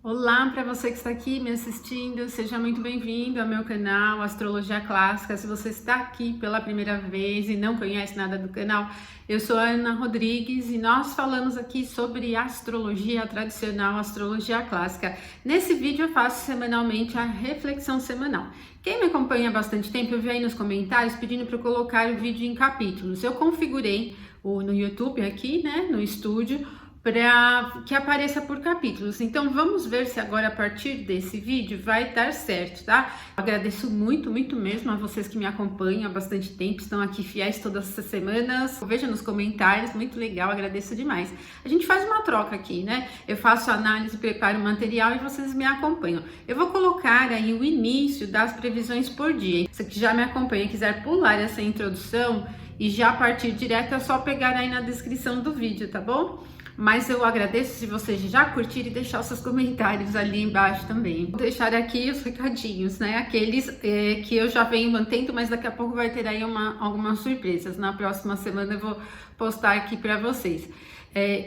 Olá para você que está aqui me assistindo, seja muito bem-vindo ao meu canal Astrologia Clássica. Se você está aqui pela primeira vez e não conhece nada do canal, eu sou a Ana Rodrigues e nós falamos aqui sobre astrologia tradicional, astrologia clássica. Nesse vídeo eu faço semanalmente a reflexão semanal. Quem me acompanha há bastante tempo, eu vi aí nos comentários pedindo para eu colocar o vídeo em capítulos. Eu configurei no YouTube aqui, né, no estúdio, para que apareça por capítulos. Então vamos ver se agora a partir desse vídeo vai dar certo, tá? Agradeço muito mesmo a vocês que me acompanham há bastante tempo, estão aqui fiéis todas essas semanas. Veja nos comentários, muito legal, agradeço demais. A gente faz uma troca aqui, né? Eu faço análise, preparo o material e vocês me acompanham. Eu vou colocar aí o início das previsões por dia. Se você que já me acompanha e quiser pular essa introdução e já partir direto, é só pegar aí na descrição do vídeo, tá bom? Mas eu agradeço se vocês já curtirem e deixar os seus comentários ali embaixo também. Vou deixar aqui os recadinhos, né? Aqueles que eu já venho mantendo, mas daqui a pouco vai ter aí algumas surpresas. Na próxima semana eu vou postar aqui para vocês.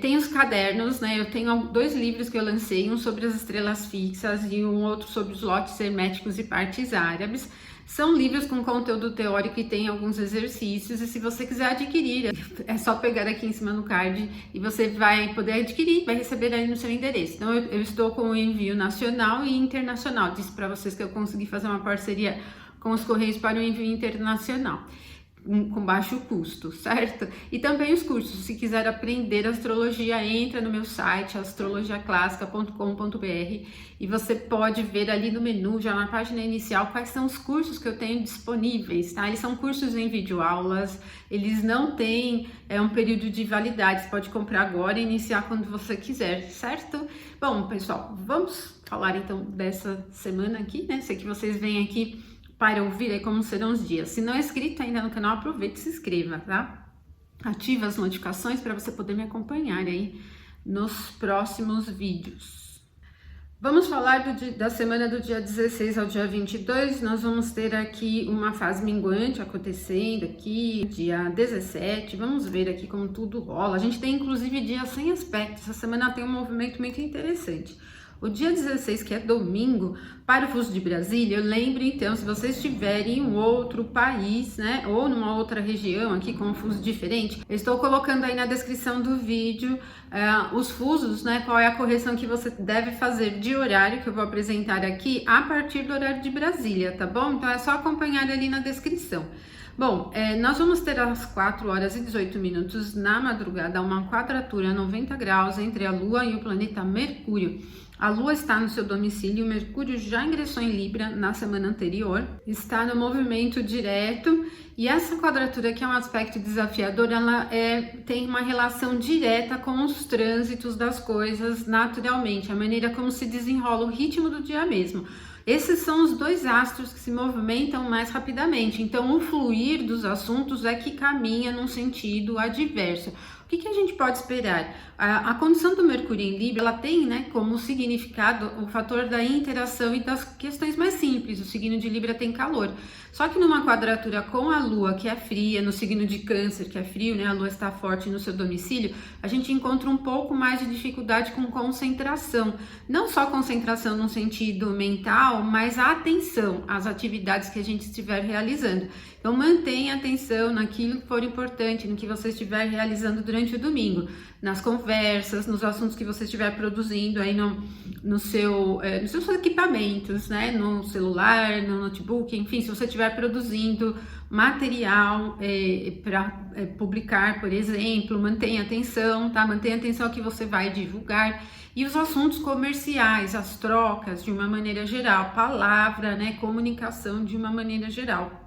Tem os cadernos, né? Eu tenho 2 livros que eu lancei, um sobre as estrelas fixas e um outro sobre os lotes herméticos e partes árabes. São livros com conteúdo teórico e tem alguns exercícios, e se você quiser adquirir, é só pegar aqui em cima no card e você vai poder adquirir, vai receber aí no seu endereço. Então eu estou com o envio nacional e internacional. Disse para vocês que eu consegui fazer uma parceria com os Correios para o envio internacional, com baixo custo, certo? E também os cursos, se quiser aprender astrologia, entra no meu site astrologiaclassica.com.br e você pode ver ali no menu, já na página inicial, quais são os cursos que eu tenho disponíveis, tá? Eles são cursos em videoaulas, eles não têm um período de validade, você pode comprar agora e iniciar quando você quiser, certo? Bom, pessoal, vamos falar então dessa semana aqui, né? Sei que vocês vêm aqui para ouvir aí como serão os dias. Se não é inscrito ainda no canal, aproveite e se inscreva, tá? Ativa as notificações para você poder me acompanhar aí nos próximos vídeos. Vamos falar da semana do dia 16 ao dia 22, nós vamos ter aqui uma fase minguante acontecendo aqui, dia 17, vamos ver aqui como tudo rola. A gente tem inclusive dias sem aspecto, essa semana tem um movimento muito interessante. O dia 16, que é domingo, para o fuso de Brasília, lembre então, se vocês estiverem em um outro país, né, ou numa outra região aqui com um fuso diferente, eu estou colocando aí na descrição do vídeo os fusos, né, qual é a correção que você deve fazer de horário, que eu vou apresentar aqui, a partir do horário de Brasília, tá bom? Então é só acompanhar ali na descrição. Bom, nós vamos ter às 4 horas e 18 minutos na madrugada uma quadratura 90 graus entre a Lua e o planeta Mercúrio. A Lua está no seu domicílio, o Mercúrio já ingressou em Libra na semana anterior, está no movimento direto, e essa quadratura, que é um aspecto desafiador, ela tem uma relação direta com os trânsitos das coisas naturalmente, a maneira como se desenrola o ritmo do dia mesmo. Esses são os 2 astros que se movimentam mais rapidamente, então o fluir dos assuntos é que caminha num sentido adverso. O que a gente pode esperar? A condição do Mercúrio em Libra, ela tem, né, como significado o fator da interação e das questões mais simples. O signo de Libra tem calor. Só que numa quadratura com a Lua, que é fria, no signo de Câncer, que é frio, né, a Lua está forte no seu domicílio, a gente encontra um pouco mais de dificuldade com concentração. Não só concentração no sentido mental, mas a atenção às atividades que a gente estiver realizando. Então mantenha atenção naquilo que for importante, no que você estiver realizando durante o domingo, nas conversas, nos assuntos que você estiver produzindo aí nos seus equipamentos, né? No celular, no notebook, enfim, se você estiver produzindo material para publicar, por exemplo, mantenha atenção, tá? Mantenha atenção ao que você vai divulgar. E os assuntos comerciais, as trocas de uma maneira geral, palavra, né? Comunicação de uma maneira geral.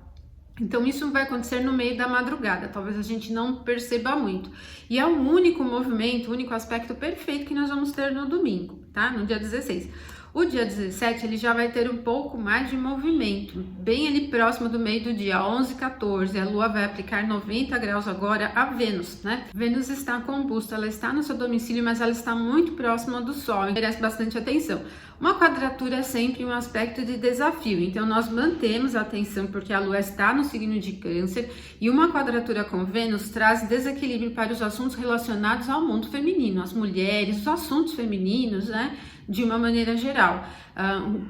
Então isso vai acontecer no meio da madrugada, talvez a gente não perceba muito. E é o único movimento, o único aspecto perfeito que nós vamos ter no domingo, tá? No dia 16. O dia 17, ele já vai ter um pouco mais de movimento, bem ali próximo do meio do dia, 11, 14, a Lua vai aplicar 90 graus agora a Vênus, né? Vênus está composta, ela está no seu domicílio, mas ela está muito próxima do Sol, merece bastante atenção. Uma quadratura é sempre um aspecto de desafio, então nós mantemos a atenção porque a Lua está no signo de Câncer e uma quadratura com Vênus traz desequilíbrio para os assuntos relacionados ao mundo feminino, as mulheres, os assuntos femininos, né? de uma maneira geral.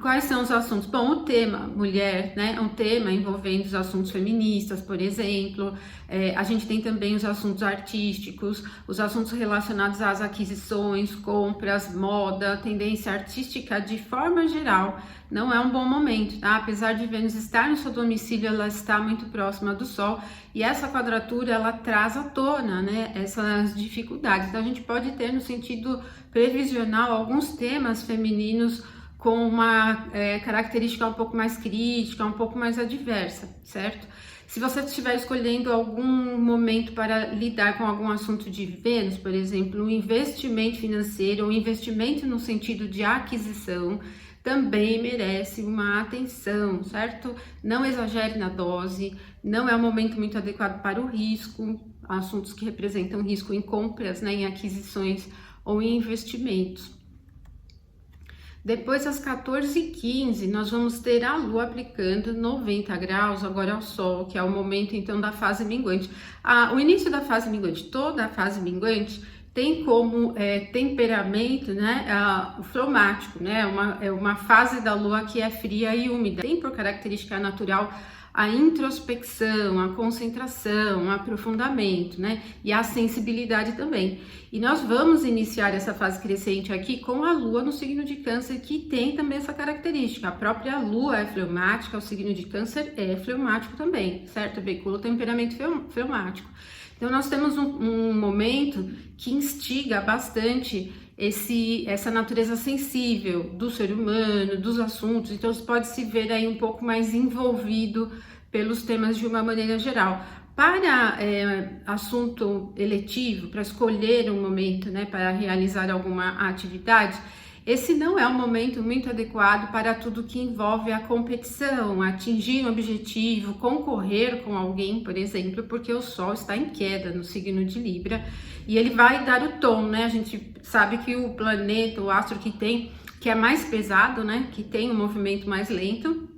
Quais são os assuntos? Bom, o tema mulher, né? É um tema envolvendo os assuntos feministas, por exemplo. A gente tem também os assuntos artísticos, os assuntos relacionados às aquisições, compras, moda, tendência artística de forma geral. Não é um bom momento, tá? Apesar de Vênus estar no seu domicílio, ela está muito próxima do Sol e essa quadratura ela traz à tona, né, essas dificuldades. Então a gente pode ter no sentido previsional alguns temas femininos com uma característica um pouco mais crítica, um pouco mais adversa, certo? Se você estiver escolhendo algum momento para lidar com algum assunto de Vênus, por exemplo, um investimento financeiro, um investimento no sentido de aquisição, também merece uma atenção, certo? Não exagere na dose, não é um momento muito adequado para o risco, assuntos que representam risco em compras, né, em aquisições ou em investimentos. Depois, às 14h15, nós vamos ter a Lua aplicando 90 graus agora ao Sol, que é o momento, então, da fase minguante. O início da fase minguante, toda a fase minguante, tem como temperamento, né, o fleumático, né, é uma fase da Lua que é fria e úmida. Tem por característica natural a introspecção, a concentração, o aprofundamento, né? E a sensibilidade também. E nós vamos iniciar essa fase crescente aqui com a Lua no signo de Câncer, que tem também essa característica. A própria Lua é fleumática, o signo de Câncer é fleumático também, certo? Veicula o temperamento fleumático. Então nós temos um momento que instiga bastante essa natureza sensível do ser humano, dos assuntos, então você pode se ver aí um pouco mais envolvido pelos temas de uma maneira geral. Para assunto eletivo, para escolher um momento, né, para realizar alguma atividade, esse não é um momento muito adequado para tudo que envolve a competição, atingir um objetivo, concorrer com alguém, por exemplo, porque o Sol está em queda no signo de Libra e ele vai dar o tom, né? A gente sabe que o planeta, o astro que é mais pesado, né? Que tem um movimento mais lento,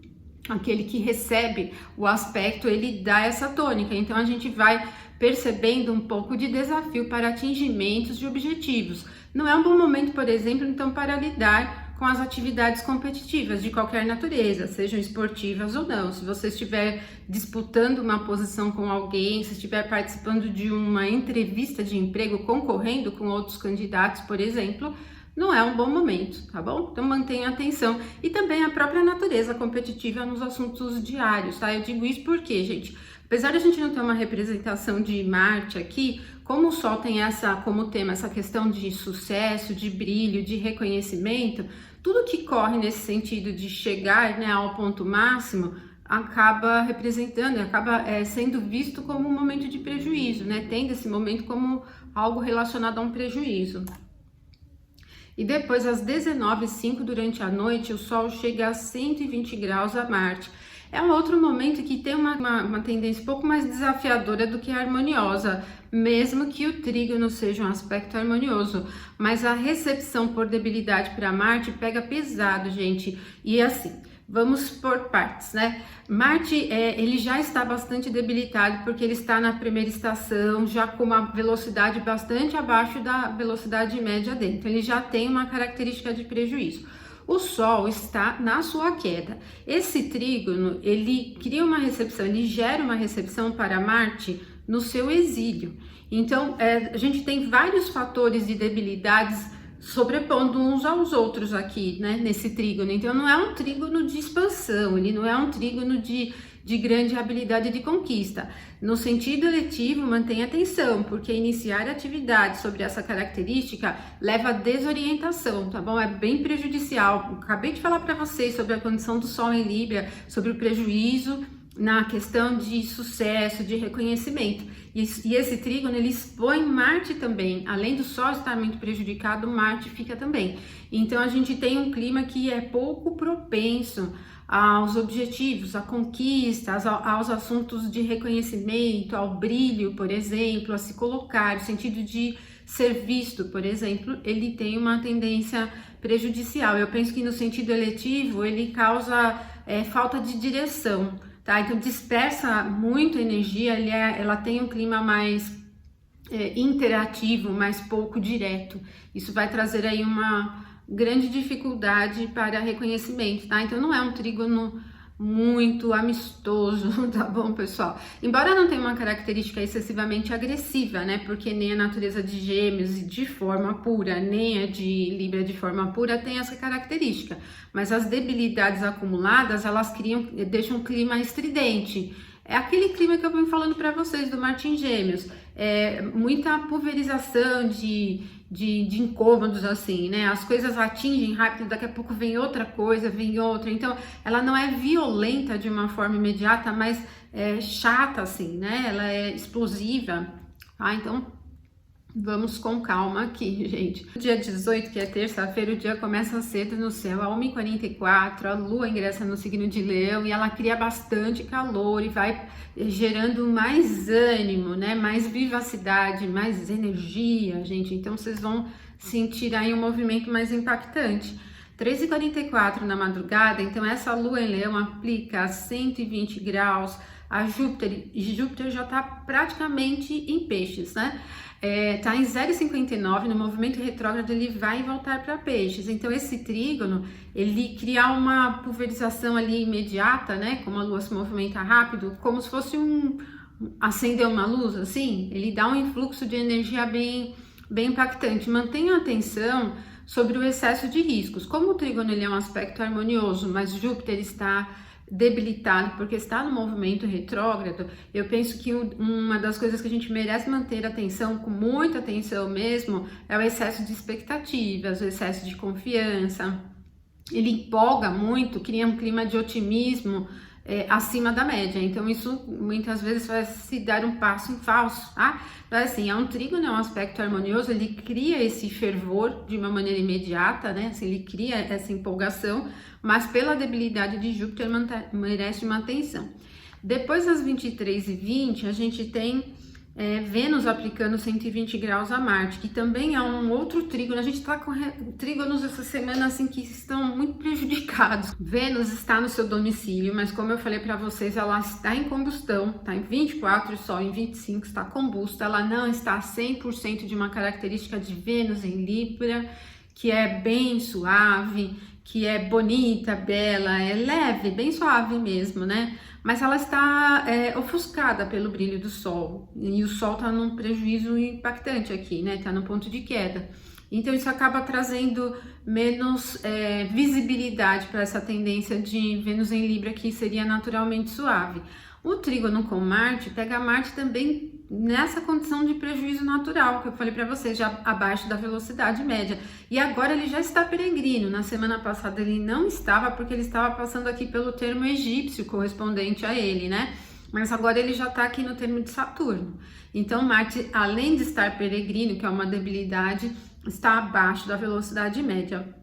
aquele que recebe o aspecto, ele dá essa tônica. Então a gente vai percebendo um pouco de desafio para atingimentos de objetivos. Não é um bom momento, por exemplo, então, para lidar com as atividades competitivas de qualquer natureza, sejam esportivas ou não. Se você estiver disputando uma posição com alguém, se estiver participando de uma entrevista de emprego, concorrendo com outros candidatos, por exemplo, não é um bom momento, tá bom? Então mantenha atenção. E também a própria natureza competitiva nos assuntos diários, tá? Eu digo isso porque, gente, apesar de a gente não ter uma representação de Marte aqui, como o Sol tem como tema essa questão de sucesso, de brilho, de reconhecimento, tudo que corre nesse sentido de chegar, né, ao ponto máximo acaba representando, acaba sendo visto como um momento de prejuízo, né? Tendo esse momento como algo relacionado a um prejuízo. E depois, às 19h05, durante a noite, o Sol chega a 120 graus a Marte. É um outro momento que tem uma tendência um pouco mais desafiadora do que harmoniosa, mesmo que o trígono seja um aspecto harmonioso. Mas a recepção por debilidade para Marte pega pesado, gente. E assim, vamos por partes, né? Marte, ele já está bastante debilitado porque ele está na primeira estação, já com uma velocidade bastante abaixo da velocidade média dele. Então, ele já tem uma característica de prejuízo. O Sol está na sua queda. Esse trígono, ele cria uma recepção, ele gera uma recepção para Marte no seu exílio. Então, a gente tem vários fatores de debilidades sobrepondo uns aos outros aqui, né, nesse trígono. Então, não é um trígono de expansão, ele não é um trígono de grande habilidade de conquista. No sentido eletivo, mantenha atenção, porque iniciar atividade sobre essa característica leva a desorientação, tá bom? É bem prejudicial. Acabei de falar para vocês sobre a condição do Sol em Libra, sobre o prejuízo na questão de sucesso, de reconhecimento. E esse trígono, ele expõe Marte também. Além do Sol estar muito prejudicado, Marte fica também. Então, a gente tem um clima que é pouco propenso aos objetivos, à conquista, aos assuntos de reconhecimento, ao brilho, por exemplo, a se colocar, no sentido de ser visto, por exemplo, ele tem uma tendência prejudicial. Eu penso que no sentido eletivo, ele causa falta de direção, tá? Então dispersa muito energia, ela tem um clima mais interativo, mais pouco direto. Isso vai trazer aí grande dificuldade para reconhecimento, tá? Então não é um trígono muito amistoso, tá bom, pessoal? Embora não tenha uma característica excessivamente agressiva, né? Porque nem a natureza de Gêmeos de forma pura, nem a de Libra de forma pura tem essa característica. Mas as debilidades acumuladas, elas deixam um clima estridente. É aquele clima que eu venho falando para vocês do Marte em Gêmeos. Muita pulverização de incômodos, assim, né? As coisas atingem rápido, daqui a pouco vem outra coisa, vem outra. Então, ela não é violenta de uma forma imediata, mas é chata, assim, né? Ela é explosiva, tá? Então, vamos com calma aqui, gente. Dia 18, que é terça-feira, o dia começa cedo no céu, a 1h44, a Lua ingressa no signo de Leão e ela cria bastante calor e vai gerando mais ânimo, né? Mais vivacidade, mais energia, gente. Então, vocês vão sentir aí um movimento mais impactante. 3h44 na madrugada, então essa Lua em Leão aplica 120 graus a Júpiter, e Júpiter já está praticamente em Peixes, né? Tá em 0,59, no movimento retrógrado ele vai voltar para Peixes. Então esse trígono, ele cria uma pulverização ali imediata, né? Como a Lua se movimenta rápido, como se fosse acender uma luz, assim. Ele dá um influxo de energia bem impactante. Mantenha atenção sobre o excesso de riscos. Como o trígono ele é um aspecto harmonioso, mas Júpiter está debilitado porque está no movimento retrógrado, eu penso que uma das coisas que a gente merece manter atenção, com muita atenção mesmo, é o excesso de expectativas, o excesso de confiança. Ele empolga muito, cria um clima de otimismo acima da média, então isso muitas vezes vai se dar um passo em falso, tá? Então assim, é um trígono, é um aspecto harmonioso, ele cria esse fervor de uma maneira imediata, né? Assim, ele cria essa empolgação, mas pela debilidade de Júpiter merece uma atenção. Depois das 23h20, a gente tem Vênus aplicando 120 graus a Marte, que também é um outro trígono. A gente está com trígonos essa semana assim que estão muito prejudicados. Vênus está no seu domicílio, mas como eu falei para vocês, ela está em combustão, está em 24 e Sol em 25, está combusta, ela não está 100% de uma característica de Vênus em Libra, que é bem suave, que é bonita, bela, é leve, bem suave mesmo, né? Mas ela está ofuscada pelo brilho do Sol, e o Sol está num prejuízo impactante aqui, né? Está no ponto de queda. Então isso acaba trazendo menos visibilidade para essa tendência de Vênus em Libra, que seria naturalmente suave. O trígono com Marte pega Marte também nessa condição de prejuízo natural, que eu falei para vocês, já abaixo da velocidade média. E agora ele já está peregrino. Na semana passada ele não estava, porque ele estava passando aqui pelo termo egípcio correspondente a ele, né? Mas agora ele já está aqui no termo de Saturno. Então Marte, além de estar peregrino, que é uma debilidade, está abaixo da velocidade média.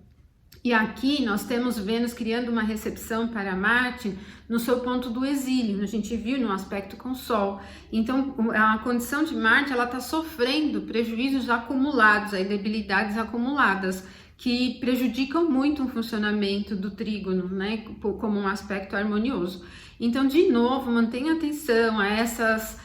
E aqui nós temos Vênus criando uma recepção para Marte no seu ponto do exílio, a gente viu no aspecto com o Sol. Então a condição de Marte, ela está sofrendo prejuízos acumulados, aí, debilidades acumuladas, que prejudicam muito o funcionamento do trígono, né, como um aspecto harmonioso. Então, de novo, mantenha atenção a essas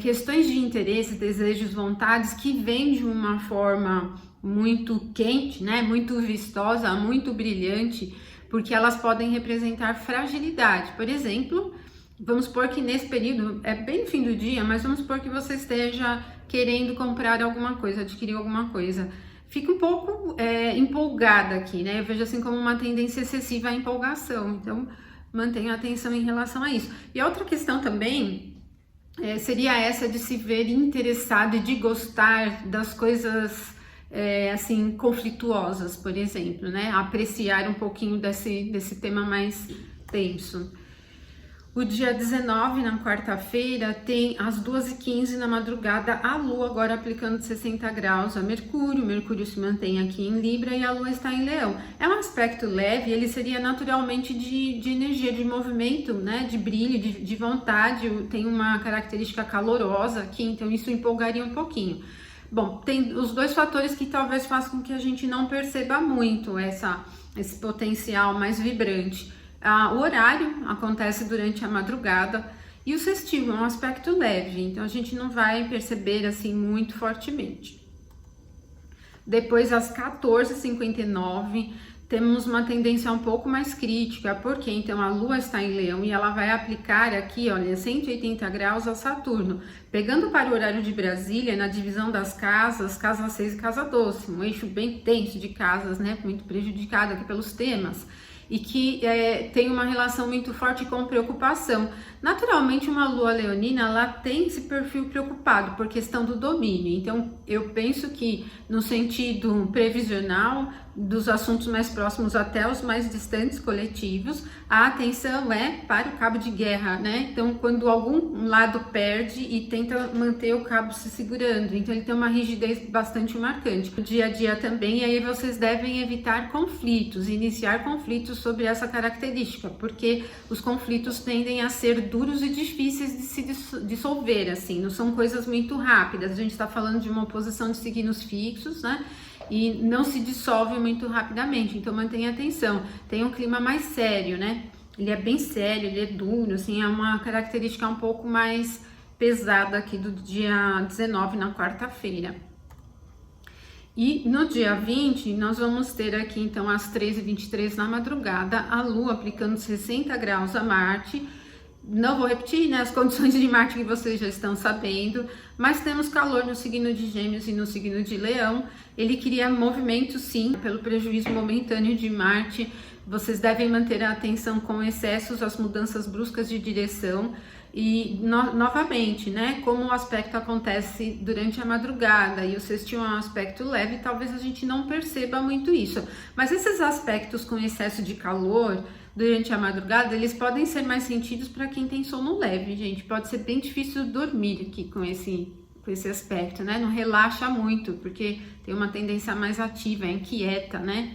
questões de interesse, desejos, vontades que vêm de uma forma muito quente, né? Muito vistosa, muito brilhante, porque elas podem representar fragilidade. Por exemplo, vamos supor que nesse período, é bem no fim do dia, mas vamos supor que você esteja querendo comprar alguma coisa, adquirir alguma coisa. Fica um pouco empolgada aqui, né? Eu vejo assim como uma tendência excessiva à empolgação, então mantenha atenção em relação a isso. E a outra questão também seria essa de se ver interessado e de gostar das coisas assim, conflituosas, por exemplo, né? Apreciar um pouquinho desse tema mais tenso. O dia 19, na quarta-feira, tem às 2h15 na madrugada, a Lua agora aplicando 60 graus a Mercúrio. Mercúrio se mantém aqui em Libra e a Lua está em Leão. É um aspecto leve, ele seria naturalmente de energia, de movimento, né? De brilho, de vontade, tem uma característica calorosa aqui, então isso empolgaria um pouquinho. Bom, tem os dois fatores que talvez façam com que a gente não perceba muito esse potencial mais vibrante. O horário acontece durante a madrugada e o sextil é um aspecto leve, então a gente não vai perceber assim muito fortemente. Depois, às 14h59, temos uma tendência um pouco mais crítica, porque então a Lua está em Leão e ela vai aplicar aqui, olha, 180 graus a Saturno. Pegando para o horário de Brasília, na divisão das casas, casa 6 e casa 12, um eixo bem tenso de casas, né, muito prejudicado aqui pelos temas. E que tem uma relação muito forte com preocupação. Naturalmente, uma lua leonina, ela tem esse perfil preocupado por questão do domínio. Então, eu penso que no sentido previsional, dos assuntos mais próximos até os mais distantes coletivos, a atenção é para o cabo de guerra, né? Então, quando algum lado perde e tenta manter o cabo se segurando, então ele tem uma rigidez bastante marcante. No dia a dia também, e aí vocês devem evitar conflitos, iniciar conflitos sobre essa característica, porque os conflitos tendem a ser duros e difíceis de se dissolver, assim, não são coisas muito rápidas. A gente está falando de uma oposição de signos fixos, né? E não se dissolve muito rapidamente, então mantenha atenção. Tem um clima mais sério, né? Ele é bem sério, ele é duro, assim, é uma característica um pouco mais pesada aqui do dia 19, na quarta-feira. E no dia 20, nós vamos ter aqui, então, às 13h23 na madrugada, a Lua aplicando 60 graus a Marte. Não vou repetir, né, as condições de Marte que vocês já estão sabendo, mas temos calor no signo de Gêmeos e no signo de Leão. Ele cria movimento, sim, pelo prejuízo momentâneo de Marte. Vocês devem manter a atenção com excessos, as mudanças bruscas de direção. E, novamente, né, como o aspecto acontece durante a madrugada e o sextil é um aspecto leve, talvez a gente não perceba muito isso. Mas esses aspectos com excesso de calor durante a madrugada, eles podem ser mais sentidos para quem tem sono leve, gente. Pode ser bem difícil dormir aqui com esse aspecto, né? Não relaxa muito, porque tem uma tendência mais ativa, inquieta, né?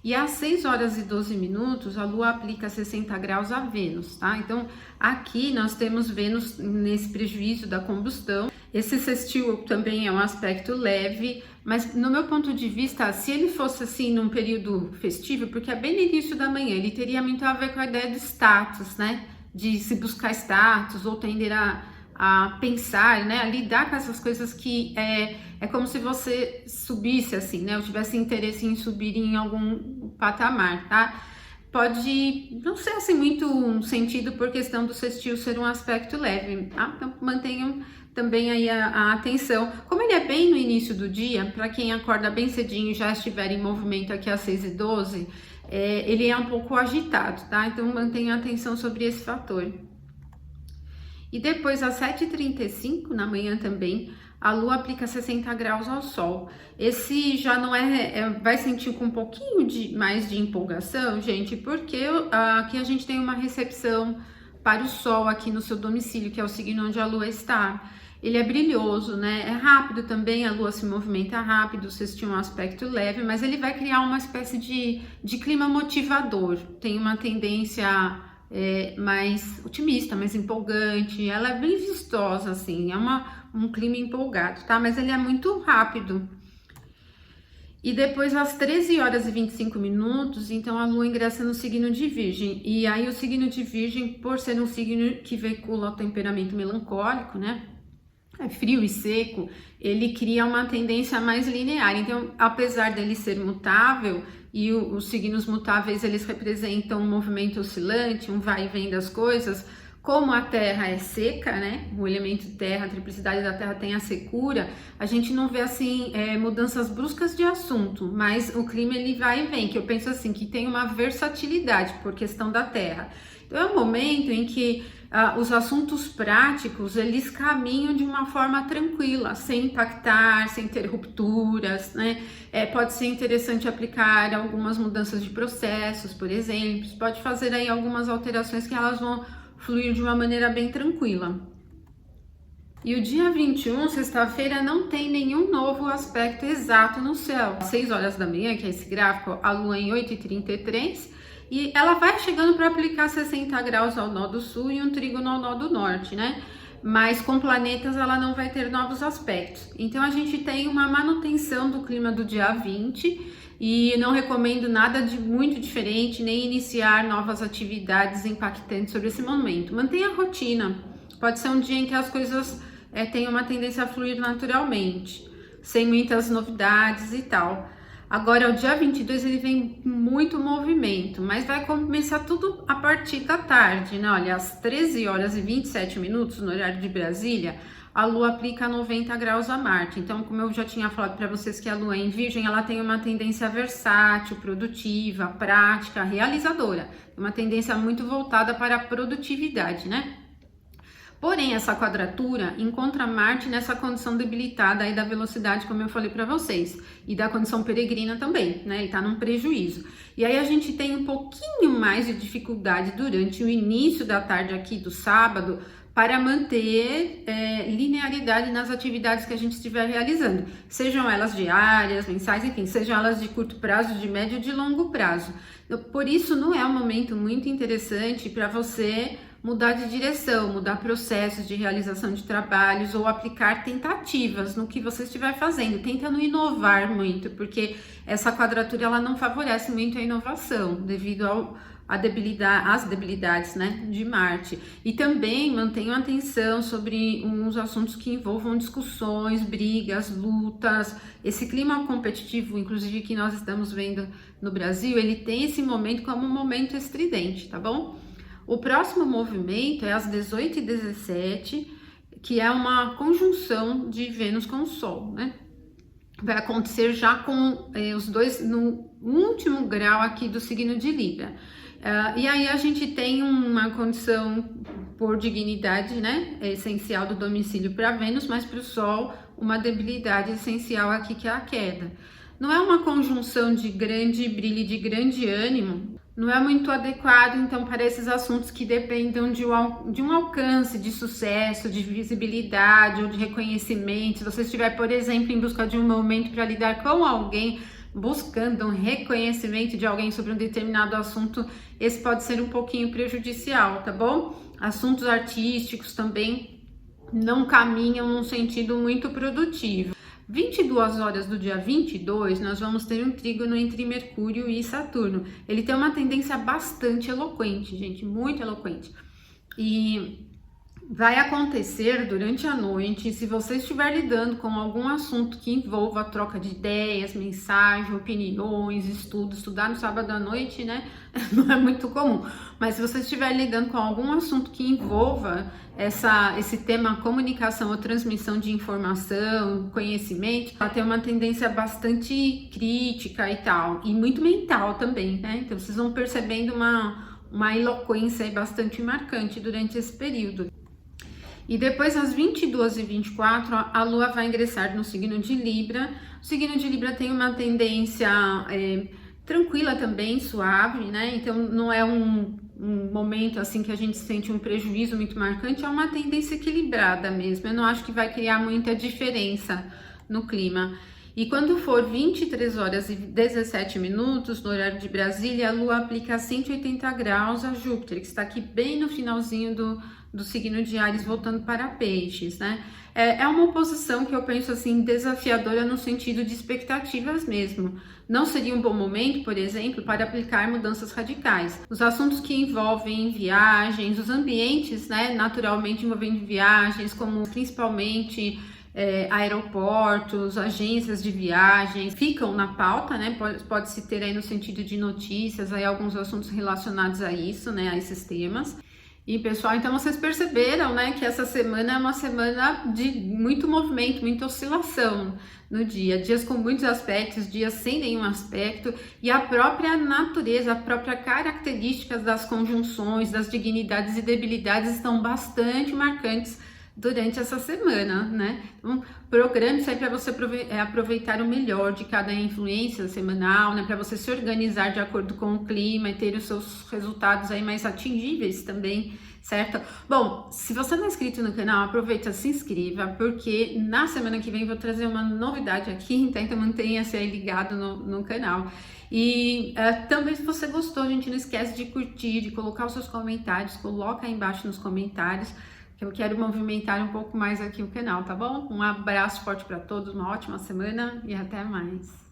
E às 6h12, a Lua aplica 60 graus a Vênus, tá? Então, aqui nós temos Vênus nesse prejuízo da combustão. Esse sextil também é um aspecto leve, mas no meu ponto de vista, se ele fosse assim num período festivo, porque é bem no início da manhã, ele teria muito a ver com a ideia do status, né? De se buscar status ou tender a pensar, né? A lidar com essas coisas que é como se você subisse assim, né? Ou tivesse interesse em subir em algum patamar, tá? Pode não ser assim muito sentido por questão do sextil ser um aspecto leve, tá? Então mantenham também aí a atenção. Como ele é bem no início do dia, para quem acorda bem cedinho e já estiver em movimento aqui às 6h12, ele é um pouco agitado, tá? Então mantenha atenção sobre esse fator. E depois, às 7h35, na manhã também, a Lua aplica 60 graus ao Sol. Esse já não vai sentir com um pouquinho mais de empolgação, gente, porque aqui a gente tem uma recepção para o Sol aqui no seu domicílio, que é o signo onde a Lua está. Ele é brilhoso, né? É rápido também, a Lua se movimenta rápido, sextil é um aspecto leve, mas ele vai criar uma espécie de clima motivador. Tem uma tendência mais otimista, mais empolgante. Ela é bem vistosa, assim, é um clima empolgado, tá? Mas ele é muito rápido. E depois, às 13h25, então a Lua ingressa no signo de Virgem. E aí o signo de Virgem, por ser um signo que veicula o temperamento melancólico, né? É frio e seco, ele cria uma tendência mais linear. Então, apesar dele ser mutável, e os signos mutáveis, eles representam um movimento oscilante, um vai e vem das coisas, como a Terra é seca, né? O elemento Terra, a triplicidade da Terra tem a secura, a gente não vê, assim, mudanças bruscas de assunto, mas o clima, ele vai e vem, que eu penso assim, que tem uma versatilidade por questão da Terra. Então, é um momento em que os assuntos práticos, eles caminham de uma forma tranquila, sem impactar, sem ter rupturas, né? Pode ser interessante aplicar algumas mudanças de processos, por exemplo, pode fazer aí algumas alterações que elas vão fluir de uma maneira bem tranquila. E o dia 21, sexta-feira, não tem nenhum novo aspecto exato no céu. Às 6h, que é esse gráfico, a Lua em 8h33, e ela vai chegando para aplicar 60 graus ao nó do sul e um trígono ao nó do norte, né? Mas com planetas ela não vai ter novos aspectos. Então a gente tem uma manutenção do clima do dia 20 e não recomendo nada de muito diferente, nem iniciar novas atividades impactantes sobre esse momento. Mantenha a rotina. Pode ser um dia em que as coisas tenham uma tendência a fluir naturalmente. sem muitas novidades e tal. Agora, o dia 22 ele vem com muito movimento, mas vai começar tudo a partir da tarde, né? Olha, às 13 horas e 27 minutos no horário de Brasília, a Lua aplica 90 graus a Marte. Então, como eu já tinha falado para vocês que a Lua é em Virgem, ela tem uma tendência versátil, produtiva, prática, realizadora. Uma tendência muito voltada para a produtividade, né? Porém, essa quadratura encontra Marte nessa condição debilitada aí da velocidade, como eu falei para vocês, e da condição peregrina também, né? Ele tá num prejuízo. E aí a gente tem um pouquinho mais de dificuldade durante o início da tarde aqui do sábado para manter linearidade nas atividades que a gente estiver realizando, sejam elas diárias, mensais, enfim, sejam elas de curto prazo, de médio e de longo prazo. Por isso, não é um momento muito interessante para você mudar de direção, mudar processos de realização de trabalhos ou aplicar tentativas no que você estiver fazendo. Tenta não inovar muito, porque essa quadratura ela não favorece muito a inovação, devido às debilidades, né, de Marte. E também mantenham atenção sobre uns assuntos que envolvam discussões, brigas, lutas. Esse clima competitivo, inclusive que nós estamos vendo no Brasil, ele tem esse momento como um momento estridente, tá bom? O próximo movimento é às 18h17, que é uma conjunção de Vênus com o Sol, né? Vai acontecer já com os dois no último grau aqui do signo de Libra. E aí a gente tem uma condição por dignidade, né? Essencial do domicílio para Vênus, mas para o Sol uma debilidade essencial aqui que é a queda. Não é uma conjunção de grande brilho, de grande ânimo. Não é muito adequado, então, para esses assuntos que dependam de um alcance de sucesso, de visibilidade ou de reconhecimento. Se você estiver, por exemplo, em busca de um momento para lidar com alguém, buscando um reconhecimento de alguém sobre um determinado assunto, esse pode ser um pouquinho prejudicial, tá bom? Assuntos artísticos também não caminham num sentido muito produtivo. 22 horas do dia 22, nós vamos ter um trígono entre Mercúrio e Saturno. Ele tem uma tendência bastante eloquente, gente, muito eloquente. E vai acontecer durante a noite, se você estiver lidando com algum assunto que envolva a troca de ideias, mensagem, opiniões, estudar no sábado à noite, né? Não é muito comum. Mas se você estiver lidando com algum assunto que envolva esse tema comunicação ou transmissão de informação, conhecimento, ela tem uma tendência bastante crítica e tal, e muito mental também, né? Então vocês vão percebendo uma eloquência aí bastante marcante durante esse período. E depois, às 22h24, a Lua vai ingressar no signo de Libra. O signo de Libra tem uma tendência tranquila também, suave, né? Então, não é um momento assim que a gente sente um prejuízo muito marcante, é uma tendência equilibrada mesmo. Eu não acho que vai criar muita diferença no clima. E quando for 23 horas e 17 minutos, no horário de Brasília, a Lua aplica 180 graus a Júpiter, que está aqui bem no finalzinho do signo de Áries, voltando para Peixes, né? É uma oposição que eu penso assim, desafiadora no sentido de expectativas mesmo. Não seria um bom momento, por exemplo, para aplicar mudanças radicais. Os assuntos que envolvem viagens, os ambientes, né, naturalmente envolvendo viagens, como principalmente aeroportos, agências de viagens, ficam na pauta, né? Pode-se ter aí no sentido de notícias, aí alguns assuntos relacionados a isso, né? A esses temas. E pessoal, então vocês perceberam, né, que essa semana é uma semana de muito movimento, muita oscilação no dia, dias com muitos aspectos, dias sem nenhum aspecto, e a própria natureza, a própria características das conjunções, das dignidades e debilidades estão bastante marcantes durante essa semana, né? Então, programe isso aí para você aproveitar o melhor de cada influência semanal, né? Para você se organizar de acordo com o clima e ter os seus resultados aí mais atingíveis também, certo? Bom, se você não é inscrito no canal, aproveita, se inscreva, porque na semana que vem eu vou trazer uma novidade aqui, então mantenha-se aí ligado no canal. E também, se você gostou, a gente não esquece de curtir, de colocar os seus comentários, coloca aí embaixo nos comentários, que eu quero movimentar um pouco mais aqui o canal, tá bom? Um abraço forte para todos, uma ótima semana e até mais.